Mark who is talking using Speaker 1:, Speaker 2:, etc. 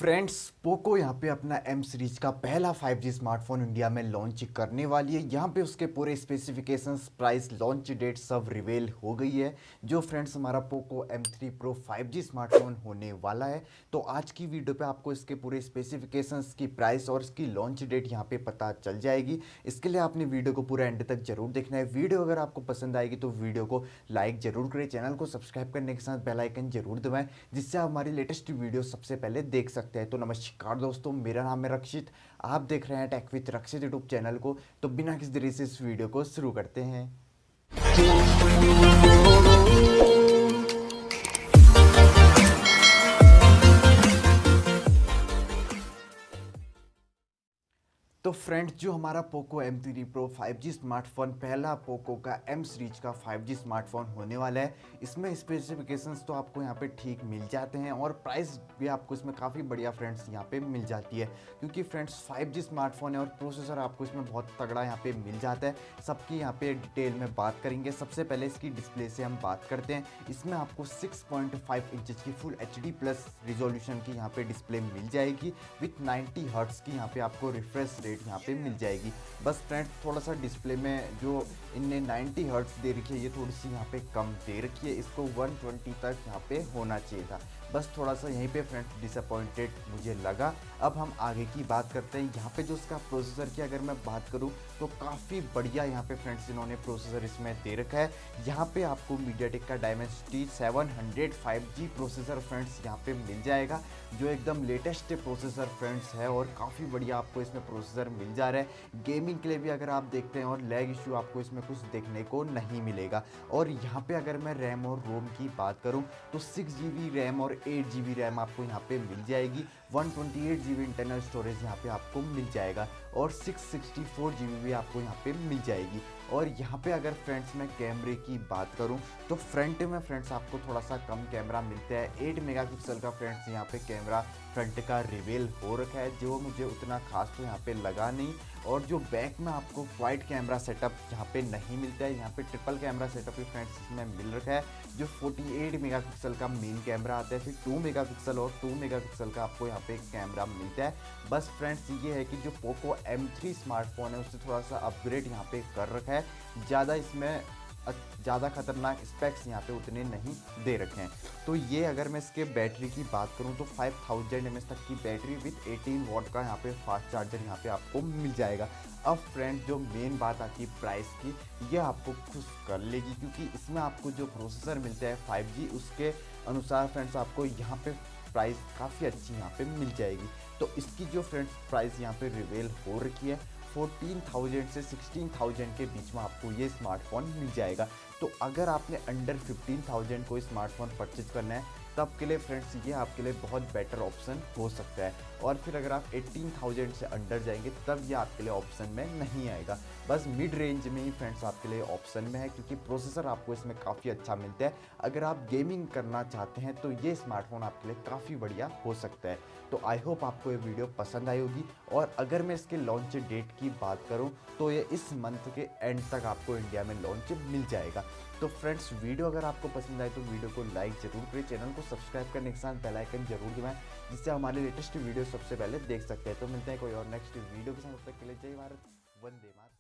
Speaker 1: Friends, Poco यहाँ पे अपना एम सीरीज का पहला 5G स्मार्टफोन इंडिया में लॉन्च करने वाली है। यहाँ पे उसके पूरे स्पेसिफिकेशंस, प्राइस, लॉन्च डेट सब रिवील हो गई है। जो फ्रेंड्स हमारा Poco M3 pro 5G smartphone होने वाला है, तो आज की वीडियो पे आपको इसके पूरे स्पेसिफिकेशंस की प्राइस और इसकी लॉन्च डेट यहाँ पे पता चल जाएगी। इसके लिए आपने वीडियो को पूरा एंड तक जरूर देखना है। वीडियो अगर आपको पसंद आएगी तो वीडियो को लाइक जरूर करें, चैनल को सब्सक्राइब करने के साथ बेल आइकन जरूर दबाएं, जिससे आप हमारी लेटेस्ट वीडियो सबसे पहले देख सकते हैं। तो नमस्कार दोस्तों, मेरा नाम है रक्षित, आप देख रहे हैं tech with Rakshit YouTube channel को। तो बिना किसी देरी से इस वीडियो को शुरू करते हैं। तो फ्रेंड्स, जो हमारा Poco M3 pro 5G smartphone पहला पोको का M सीरीज का 5G स्मार्टफोन होने वाला है, इसमें स्पेसिफिकेशंस तो आपको यहाँ पे ठीक मिल जाते हैं और प्राइस भी आपको इसमें काफ़ी बढ़िया फ्रेंड्स यहाँ पे मिल जाती है। क्योंकि फ्रेंड्स 5G स्मार्टफोन है और प्रोसेसर आपको इसमें बहुत तगड़ा यहाँ पे मिल जाता है। सबकी यहाँ पे डिटेल में बात करेंगे। सबसे पहले इसकी डिस्प्ले से हम बात करते हैं। इसमें आपको 6.5 इंचेस की फुल HD प्लस रिजोल्यूशन की यहाँ पे डिस्प्ले मिल जाएगी विथ 90 हर्ट्ज की यहाँ पे आपको रिफ्रेश रेट यहाँ पे मिल जाएगी। बस फ्रेंड्स, थोड़ा सा डिस्प्ले में जो इनने 90 हर्ट्ज दे रखी है, ये थोड़ी सी यहाँ पे कम दे रखी है। इसको 120 तक यहाँ पे होना चाहिए था। बस थोड़ा सा यहीं पे फ्रेंड्स डिसअपॉइंटेड मुझे लगा। अब हम आगे की बात करते हैं। यहाँ पे जो इसका प्रोसेसर की अगर मैं बात करूँ तो काफ़ी बढ़िया यहाँ पे फ्रेंड्स इन्होंने प्रोसेसर इसमें दे रखा है। यहाँ पे आपको मीडियाटेक का डायमेंसिटी 700 5G प्रोसेसर फ्रेंड्स यहाँ पे मिल जाएगा, जो एकदम लेटेस्ट प्रोसेसर फ्रेंड्स है और काफ़ी बढ़िया आपको इसमें प्रोसेसर मिल जा रहा है। गेमिंग के लिए भी अगर आप देखते हैं और लैग इशू आपको इसमें कुछ देखने को नहीं मिलेगा। और यहाँ पे अगर मैं रैम और रोम की बात करूँ तो 6GB रैम और 8GB रैम आपको यहाँ पे मिल जाएगी। 128GB इंटरनल स्टोरेज यहाँ पे आपको मिल जाएगा और 664GB भी आपको यहाँ पे मिल जाएगी। और यहाँ पे अगर फ्रेंड्स मैं कैमरे की बात करूँ तो फ्रंट में फ्रेंड्स आपको थोड़ा सा कम कैमरा मिलता है। 8 मेगापिक्सल का फ्रेंड्स यहाँ पे कैमरा फ्रंट का रिवील हो रखा है, जो मुझे उतना खास तो यहाँ पे लगा नहीं। और जो बैक में आपको वाइड कैमरा सेटअप यहाँ पे नहीं मिलता है, यहाँ पे ट्रिपल कैमरा सेटअप भी फ्रेंड्स इसमें मिल रखा है। जो 48 मेगापिक्सल का मेन कैमरा आता है, फिर 2 मेगापिक्सल और 2 मेगापिक्सल का आपको यहाँ पे कैमरा मिलता है। बस फ्रेंड्स, ये है कि जो पोको M3 स्मार्टफोन है उससे थोड़ा सा अपग्रेड यहाँ पे कर रखा है। ज़्यादा इसमें ज़्यादा खतरनाक स्पेक्स यहाँ पे उतने नहीं दे रखे हैं। तो ये अगर मैं इसके बैटरी की बात करूँ तो 5000 mAh तक की बैटरी विथ 18 वॉट का यहाँ पे फास्ट चार्जर यहाँ पे आपको मिल जाएगा। अब फ्रेंड्स, जो मेन बात आती है प्राइस की, ये आपको खुश कर लेगी, क्योंकि इसमें आपको जो प्रोसेसर मिलता है 5G, उसके अनुसार फ्रेंड्स आपको यहाँ पे प्राइस काफ़ी अच्छी यहाँ पे मिल जाएगी। तो इसकी जो फ्रेंड्स प्राइस यहाँ पे रिवील हो रखी है, 14,000 से 16,000 के बीच में आपको ये स्मार्टफोन मिल जाएगा। तो अगर आपने अंडर 15,000 कोई स्मार्टफोन परचेज करना है, तब के लिए फ्रेंड्स ये आपके लिए बहुत बेटर ऑप्शन हो सकता है। और फिर अगर आप 18,000 से अंडर जाएंगे तब ये आपके लिए ऑप्शन में नहीं आएगा। बस मिड रेंज में ही फ्रेंड्स आपके लिए ऑप्शन में है, क्योंकि प्रोसेसर आपको इसमें काफ़ी अच्छा मिलता है। अगर आप गेमिंग करना चाहते हैं तो ये स्मार्टफोन आपके लिए काफ़ी बढ़िया हो सकता है। तो आई होप आपको ये वीडियो पसंद आई होगी। और अगर मैं इसके लॉन्च डेट की बात करूं तो ये इस मंथ के एंड तक आपको इंडिया में लॉन्च मिल जाएगा। तो फ्रेंड्स, वीडियो अगर आपको पसंद आए तो वीडियो को लाइक जरूर करें, चैनल को सब्सक्राइब करने के साथ बेल आइकन जरूर दबाएं, जिससे हमारे लेटेस्ट वीडियो सबसे पहले देख सकते हैं। तो मिलते हैं कोई और नेक्स्ट वीडियो के साथ। तब तक के लिए जय भारत, वंदे मातरम।